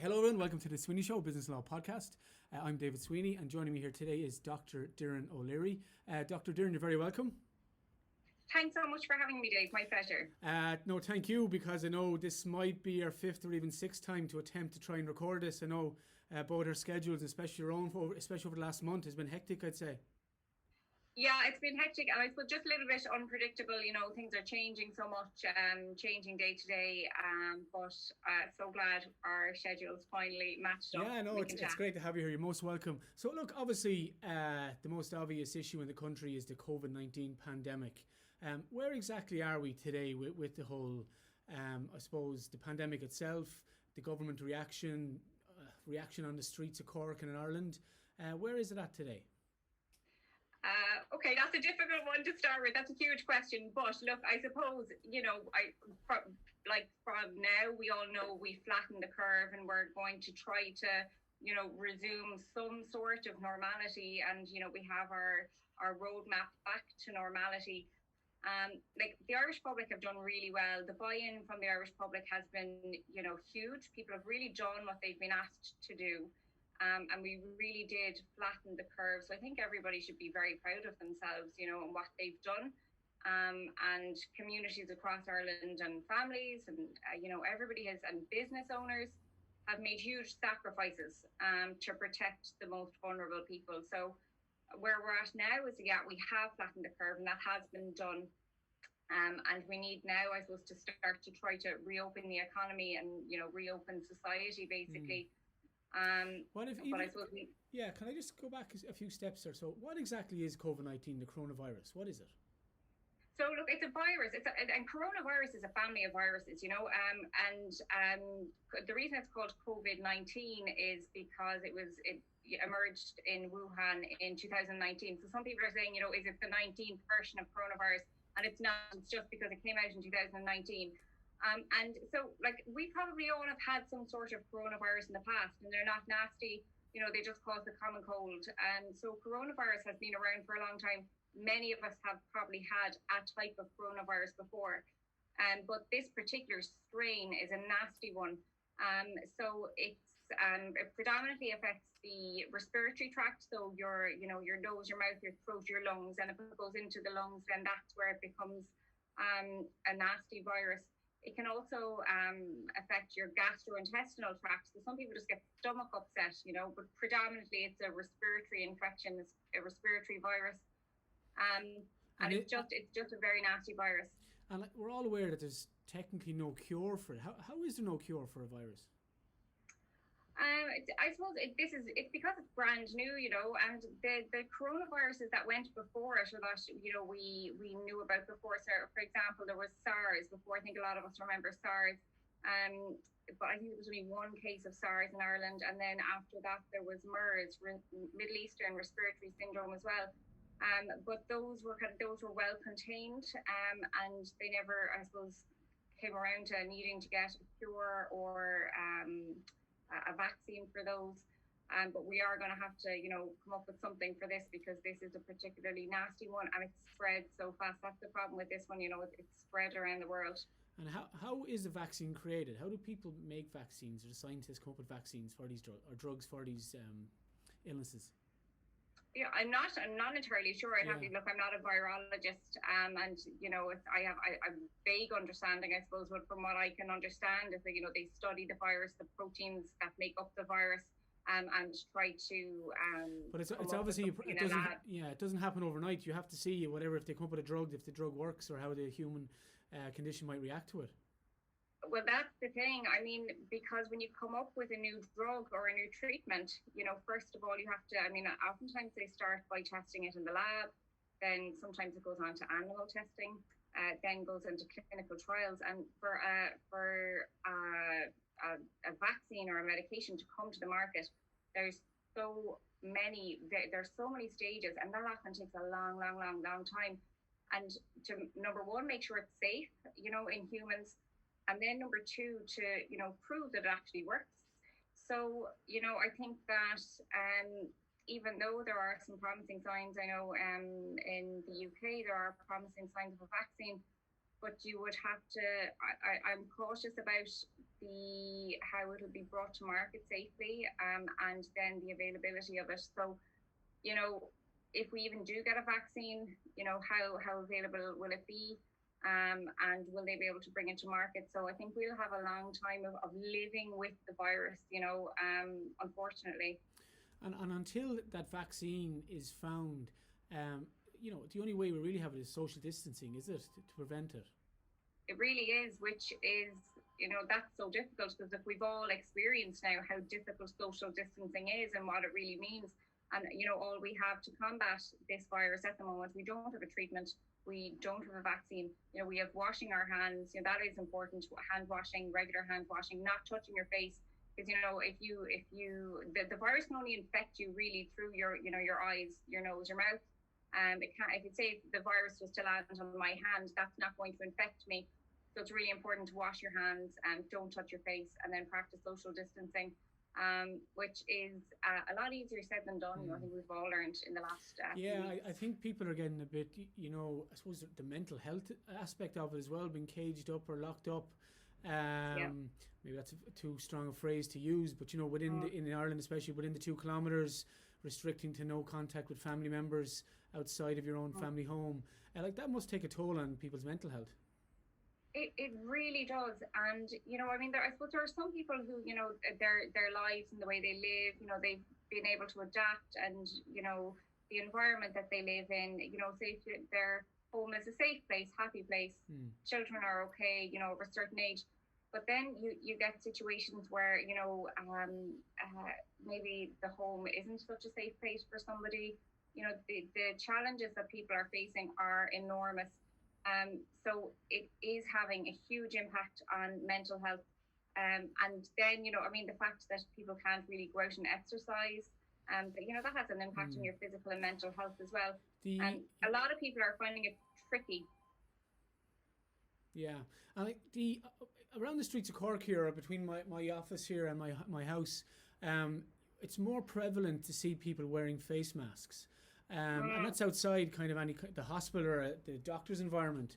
Hello everyone, welcome to the Sweeney Show, Business Law Podcast. I'm David Sweeney, and joining me here today is Dr Doireann O'Leary. Dr Doireann, you're very welcome. Thanks so much for having me, Dave. My pleasure. No, thank you, because I know this might be our fifth or even sixth time to attempt to try and record this. I know both our schedules, especially your own, especially over the last month, has been hectic, I'd say. Yeah, it's been hectic, and I suppose just a little bit unpredictable. You know, things are changing so much, changing day to day. But so glad our schedules finally matched up. Yeah, no, it's great to have you here. You're most welcome. So, look, obviously, the most obvious issue in the country is the COVID-19 pandemic. Where exactly are we today with the whole, I suppose, the pandemic itself, the government reaction on the streets of Cork and in Ireland? Where is it at today? Okay, that's a difficult one to start with. That's a huge question. But look, I suppose, you know, from now, we all know we flattened the curve and we're going to try to, you know, resume some sort of normality. And, you know, we have our roadmap back to normality. Like the Irish public have done really well. The buy-in from the Irish public has been, you know, huge. People have really done what they've been asked to do. And we really did flatten the curve. So I think everybody should be very proud of themselves, you know, and what they've done. And communities across Ireland and families and, you know, everybody has, and business owners have made huge sacrifices to protect the most vulnerable people. So where we're at now is, yeah, we have flattened the curve, and that has been done. And we need now, I suppose, to start to try to reopen the economy and, you know, reopen society, basically. Can I just go back a few steps there? So what exactly is COVID-19, the coronavirus? What is it? So look, it's a virus. And coronavirus is a family of viruses, you know, and the reason it's called COVID-19 is because it emerged in Wuhan in 2019. So some people are saying, you know, is it the 19th version of coronavirus? And it's not. It's just because it came out in 2019. And so, like, we probably all have had some sort of coronavirus in the past, and they're not nasty. You know, they just cause the common cold. And so coronavirus has been around for a long time. Many of us have probably had a type of coronavirus before. But this particular strain is a nasty one. So it predominantly affects the respiratory tract. So your nose, your mouth, your throat, your lungs. And if it goes into the lungs, then that's where it becomes a nasty virus. It can also affect your gastrointestinal tract. So some people just get stomach upset, you know, but predominantly it's a respiratory infection, it's a respiratory virus. And it's just a very nasty virus. And we're all aware that there's technically no cure for it. How is there no cure for a virus? I suppose it's because it's brand new, you know, and the coronaviruses that went before it, or that, you know, we knew about before. So, for example, there was SARS before. I think a lot of us remember SARS. But I think there was only one case of SARS in Ireland, and then after that there was MERS, Middle Eastern Respiratory Syndrome as well. But those were well contained, and they never, I suppose, came around to needing to get a cure or a vaccine for those. But we are going to have to, you know, come up with something for this, because this is a particularly nasty one and it's spread so fast. That's the problem with this one, you know, it's spread around the world. And how is a vaccine created? How do people make vaccines, or do scientists come up with vaccines for these drugs for these illnesses? Yeah, I'm not entirely sure. I'd have to look. I'm not a virologist, and you know, I have a vague understanding, I suppose. But from what I can understand, is that, you know, they study the virus, the proteins that make up the virus, and try to. But it's obviously it doesn't happen overnight. You have to see whatever, if they come up with a drug, if the drug works, or how the human condition might react to it. Well, that's the thing. I mean, because when you come up with a new drug or a new treatment, you know, first of all, you have to, I mean, oftentimes they start by testing it in the lab, then sometimes it goes on to animal testing, then goes into clinical trials. And for a vaccine or a medication to come to the market, there's so many stages, and that often takes a long time. And to, number one, make sure it's safe, you know, in humans. And then number two, to, you know, prove that it actually works. So, you know, I think that even though there are some promising signs, I know in the UK there are promising signs of a vaccine, but you would have to, I'm cautious about how it'll be brought to market safely, and then the availability of it. So, if we even do get a vaccine, how available will it be? And will they be able to bring it to market? So I think we'll have a long time of living with the virus, unfortunately. And until that vaccine is found, the only way we really have it is social distancing, is it, to prevent it? It really is, which is, that's so difficult, because if we've all experienced now how difficult social distancing is and what it really means, and, all we have to combat this virus at the moment, we don't have a treatment, we don't have a vaccine, we have washing our hands, that is important, hand washing, regular hand washing, not touching your face, because, the virus can only infect you really through your eyes, your nose, your mouth. It can't, if you say the virus was to land on my hand, that's not going to infect me. So it's really important to wash your hands and don't touch your face, and then practice social distancing, which is a lot easier said than done. I think we've all learned in the last I think people are getting a bit, I suppose the mental health aspect of it as well, being caged up or locked up. Maybe that's too strong a phrase to use, but in Ireland, especially within the 2 kilometres, restricting to no contact with family members outside of your own family home, that must take a toll on people's mental health. It really does. And, I suppose there are some people who, their lives and the way they live, they've been able to adapt, and, the environment that they live in, say their home is a safe place, happy place, children are okay, of a certain age. But then you get situations where, maybe the home isn't such a safe place for somebody. The challenges that people are facing are enormous. So it is having a huge impact on mental health. And then, the fact that people can't really go out and exercise, that has an impact on your physical and mental health as well. And a lot of people are finding it tricky. Yeah. And around the streets of Cork here, between my office here and my house, it's more prevalent to see people wearing face masks. And that's outside kind of the hospital or the doctor's environment.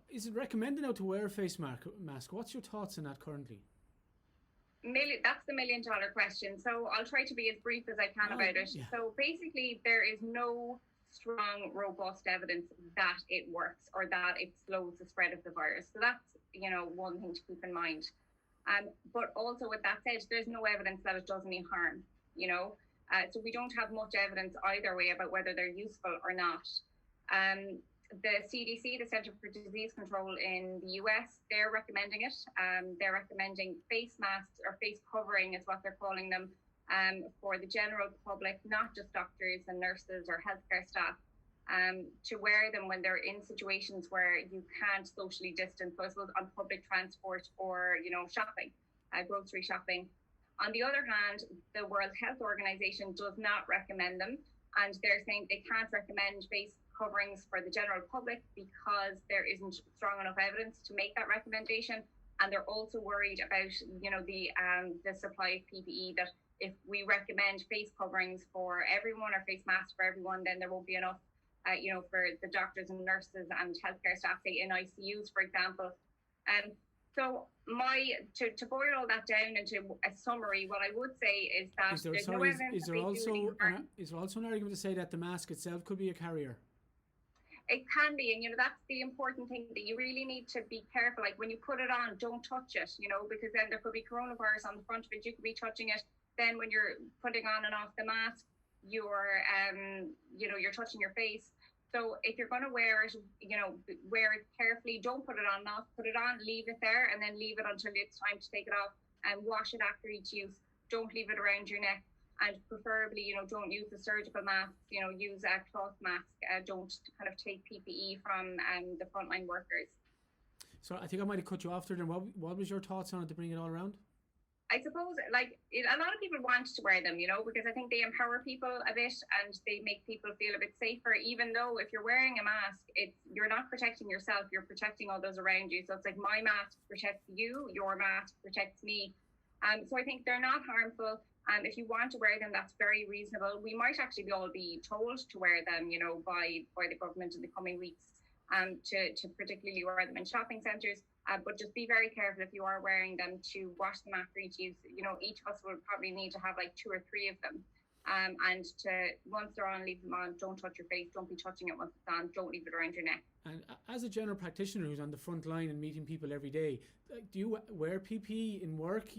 Is it recommended now to wear a face mask? What's your thoughts on that currently? That's the $1 million question. So I'll try to be as brief as I can about it. Yeah. So basically, there is no strong, robust evidence that it works or that it slows the spread of the virus. So that's, one thing to keep in mind. But also with that said, there's no evidence that it does any harm, so we don't have much evidence either way about whether they're useful or not. The CDC, the Centre for Disease Control in the US, they're recommending it. They're recommending face masks, or face covering is what they're calling them, for the general public, not just doctors and nurses or healthcare staff, to wear them when they're in situations where you can't socially distance, so I suppose on public transport or, shopping, grocery shopping. On the other hand, the World Health Organization does not recommend them, and they're saying they can't recommend face coverings for the general public because there isn't strong enough evidence to make that recommendation. And they're also worried about, the supply of PPE, that if we recommend face coverings for everyone or face masks for everyone, then there won't be enough, for the doctors and nurses and healthcare staff, say in ICUs, for example. So to boil all that down into a summary, what I would say is that is there also an argument to say that the mask itself could be a carrier? It can be, and that's the important thing, that you really need to be careful. Like when you put it on, don't touch it, because then there could be coronavirus on the front of it. You could be touching it. Then when you're putting on and off the mask, you're touching your face. So if you're going to wear it, wear it carefully. Don't put it on and off. Put it on, leave it there, and then leave it until it's time to take it off. And wash it after each use. Don't leave it around your neck. And preferably, don't use the surgical masks. Use a cloth mask. Don't kind of take PPE from the frontline workers. So I think I might have cut you off there. Then what was your thoughts on it to bring it all around? I suppose, a lot of people want to wear them, because I think they empower people a bit and they make people feel a bit safer, even though if you're wearing a mask, you're not protecting yourself, you're protecting all those around you. So it's like my mask protects you, your mask protects me. So I think they're not harmful. If you want to wear them, that's very reasonable. We might actually all be told to wear them, by the government in the coming weeks, to particularly wear them in shopping centres. But just be very careful if you are wearing them to wash them after each use. Each of us will probably need to have like 2 or 3 of them. And once they're on, leave them on. Don't touch your face. Don't be touching it once it's on. Don't leave it around your neck. And as a general practitioner who's on the front line and meeting people every day, do you wear PPE in work?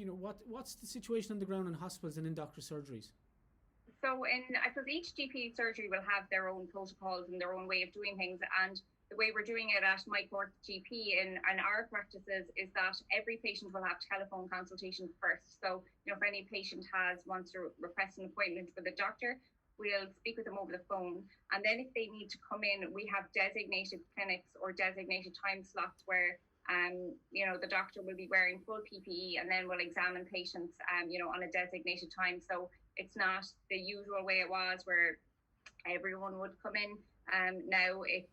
What's the situation on the ground in hospitals and in doctor surgeries? So I suppose each GP surgery will have their own protocols and their own way of doing things. And the way we're doing it at My Cork GP in our practices is that every patient will have telephone consultations first. So, if any patient wants to request an appointment with a doctor, we'll speak with them over the phone. And then if they need to come in, we have designated clinics or designated time slots where the doctor will be wearing full PPE, and then we'll examine patients, on a designated time. So it's not the usual way it was where everyone would come in. Now it's,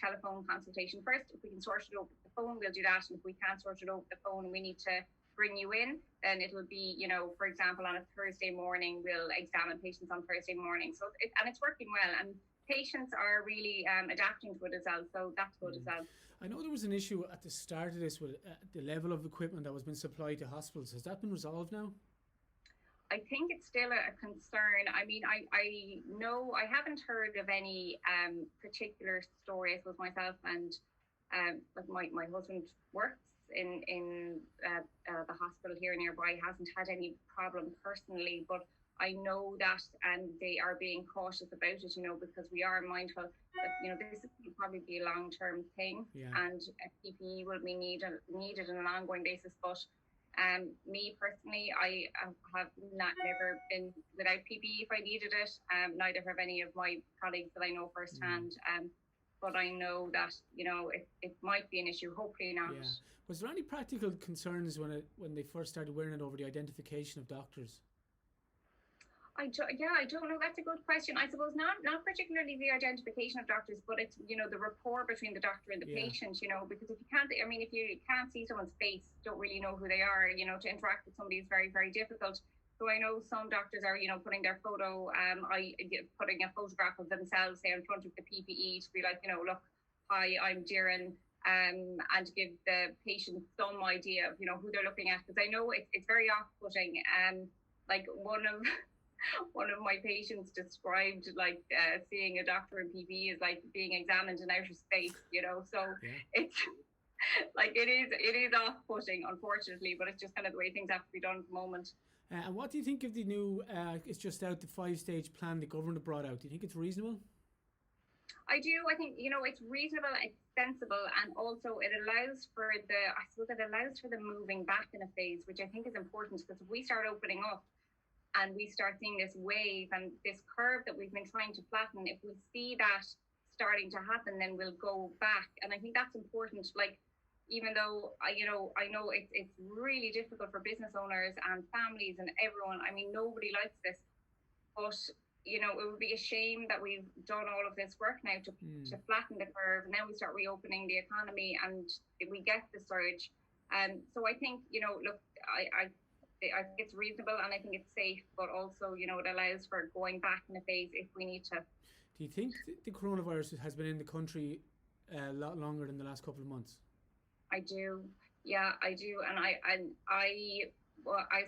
telephone consultation first. If we can sort it over the phone, we'll do that. And if we can't sort it over the phone and we need to bring you in, then it'll be, for example, on a Thursday morning, we'll examine patients on Thursday morning. So it's working well. And patients are really adapting to it as well. So that's good as well. I know there was an issue at the start of this with the level of equipment that was being supplied to hospitals. Has that been resolved now? I think it's still a concern. I mean, I know I haven't heard of any particular stories with myself, and like my husband works in the hospital here nearby. Hasn't had any problem personally, but I know that, and they are being cautious about it, because we are mindful that, this will probably be a long-term thing, and PPE will be needed on an ongoing basis. But me personally, I have never been without PPE if I needed it. Neither have any of my colleagues that I know firsthand. But I know that, it might be an issue. Hopefully not. Yeah. Was there any practical concerns when they first started wearing it over the identification of doctors? I don't know. That's a good question. I suppose not particularly the identification of doctors, but it's, the rapport between the doctor and the patient, because if you can't see someone's face, don't really know who they are, to interact with somebody is very, very difficult. So I know some doctors are, putting their putting a photograph of themselves, say, in front of the PPE to be like, look, hi, I'm Doireann, and give the patient some idea of, who they're looking at. Because I know it's very off-putting. Like one of my patients described seeing a doctor in PPE is like being examined in outer space, so it's like it is off-putting, unfortunately, but it's just kind of the way things have to be done at the moment. And what do you think of the new, it's just out, the 5-stage plan the government brought out? Do you think it's reasonable? I do. I think, it's reasonable, it's sensible, and also it allows for the moving back in a phase, which I think is important, because if we start opening up and we start seeing this wave and this curve that we've been trying to flatten, if we see that starting to happen, then we'll go back. And I think that's important. Like, even though I know it's really difficult for business owners and families and everyone. I mean, nobody likes this, but it would be a shame that we've done all of this work now to flatten the curve, and then we start reopening the economy and we get the surge. So I think, look, I think it's reasonable, and I think it's safe, but also, it allows for going back in a phase if we need to. Do you think the coronavirus has been in the country a lot longer than the last couple of months? I do. Yeah, I do. And I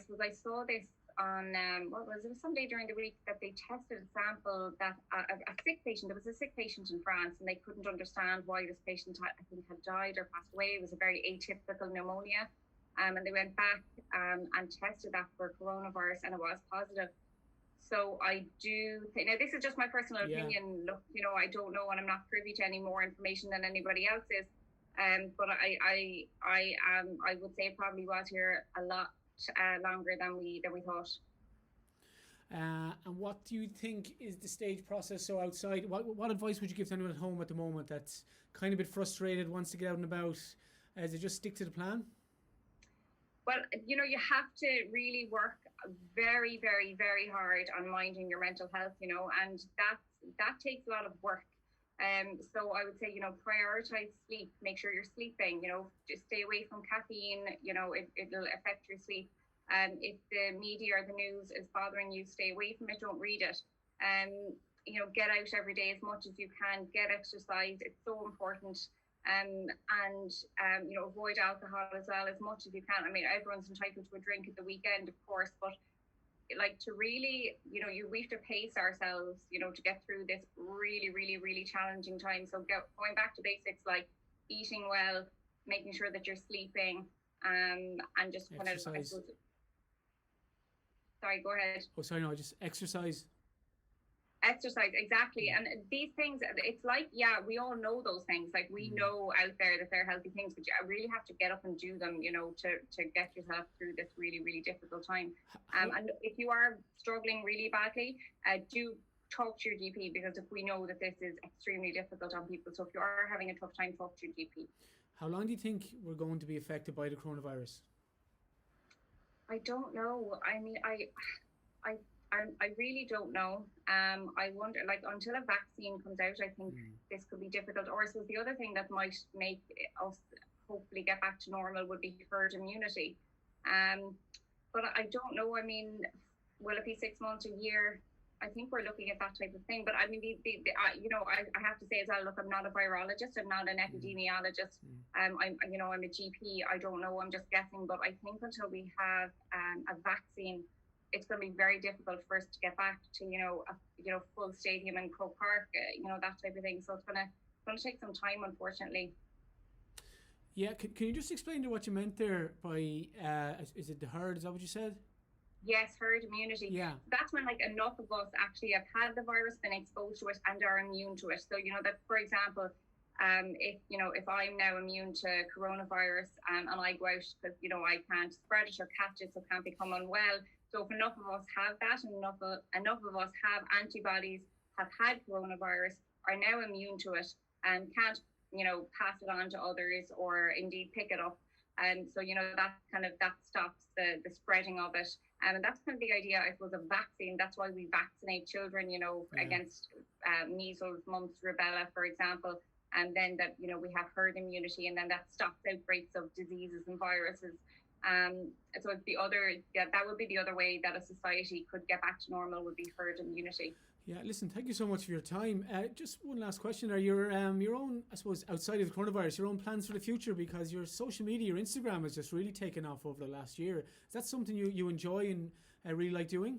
suppose I saw this on, Sunday during the week, that they tested a sample that a sick patient, there was a sick patient in France, and they couldn't understand why this patient had died or passed away. It was a very atypical pneumonia. And they went back and tested that for coronavirus, and it was positive. So I do think, now this is just my personal opinion. Look, I don't know, and I'm not privy to any more information than anybody else is. But I would say it probably was here a lot longer than we thought. And what do you think is the stage process? So outside, what advice would you give to anyone at home at the moment that's kind of a bit frustrated, wants to get out and about? Is it just stick to the plan? Well, you have to really work very, very, very hard on minding your mental health, and that takes a lot of work. So I would say, prioritize sleep, make sure you're sleeping, just stay away from caffeine, it'll affect your sleep. If the media or the news is bothering you, stay away from it, don't read it. Get out every day as much as you can, get exercise. It's so important. avoid alcohol as well as much as you can. I mean, everyone's entitled to a drink at the weekend, of course, but like to really, we have to pace ourselves, to get through this really, really, really challenging time. So going back to basics, like eating well, making sure that you're sleeping, and just kind exercise. of, sorry, go ahead. Oh, sorry, no, just exercise. Exercise, exactly. And these things, it's like, yeah, we all know those things. Like we know out there that they're healthy things, but you really have to get up and do them, to get yourself through this really, really difficult time. And if you are struggling really badly, do talk to your GP, because if we know that this is extremely difficult on people. So if you are having a tough time, talk to your GP. How long do you think we're going to be affected by the coronavirus? I don't know. I mean, I really don't know. I wonder, like, until a vaccine comes out, I think this could be difficult. Or I suppose the other thing that might make us hopefully get back to normal would be herd immunity. But I don't know. I mean, will it be 6 months, a year? I think we're looking at that type of thing. But I mean, I have to say as well, look, I'm not a virologist. I'm not an epidemiologist. I'm a GP. I don't know. I'm just guessing. But I think until we have a vaccine, it's going to be very difficult for us to get back to, a full stadium in Croke Park, that type of thing. So it's going to take some time, unfortunately. Yeah, can you just explain to what you meant there by, is it the herd? Is that what you said? Yes, herd immunity. Yeah. That's when like enough of us actually have had the virus, been exposed to it, and are immune to it. So, that, for example, if I'm now immune to coronavirus and I go out because, I can't spread it or catch it, so can't become unwell. So if enough of us have that, and enough of us have antibodies, have had coronavirus, are now immune to it, and can't, pass it on to others or indeed pick it up. And so, that stops the spreading of it. And that's kind of the idea, I suppose, of vaccine. That's why we vaccinate children, against measles, mumps, rubella, for example. And then that, we have herd immunity, and then that stops outbreaks of diseases and viruses. So it's that would be the other way that a society could get back to normal, would be herd immunity. Yeah, listen, thank you so much for your time. Just one last question. Are your own, I suppose, outside of the coronavirus, your own plans for the future? Because your social media, your Instagram has just really taken off over the last year. Is that something you enjoy and really like doing?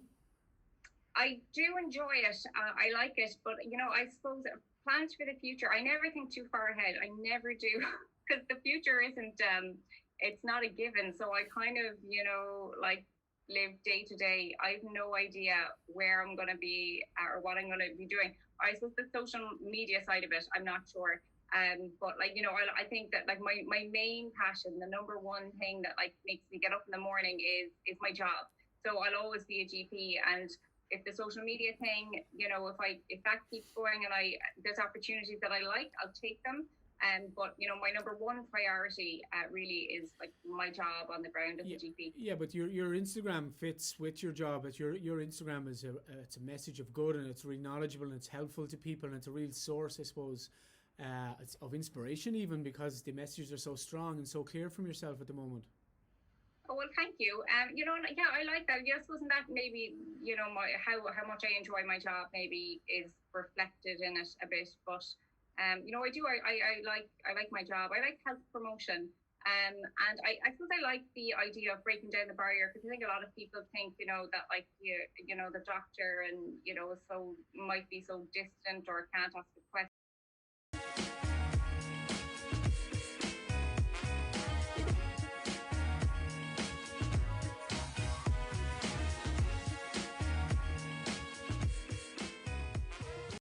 I do enjoy it. I like it. But, I suppose plans for the future, I never think too far ahead. I never do. Because the future isn't, it's not a given. So I kind of, live day to day. I have no idea where I'm going to be or what I'm going to be doing. I suppose the social media side of it, I'm not sure. But I think that like my main passion, the number one thing that like makes me get up in the morning is my job. So I'll always be a GP, and if the social media thing, if that keeps going and there's opportunities that I like, I'll take them. But my number one priority really is like my job on the ground as a GP. Yeah, but your Instagram fits with your job. Your Instagram is it's a message of good, and it's really knowledgeable, and it's helpful to people, and it's a real source, I suppose, of inspiration, even because the messages are so strong and so clear from yourself at the moment. Oh, well, thank you. Yeah, I like that. Yes, wasn't that maybe, how much I enjoy my job maybe is reflected in it a bit, but I like my job. I like health promotion. And I suppose I like the idea of breaking down the barrier, because I think a lot of people think, that like, the doctor and, so might be so distant or can't ask a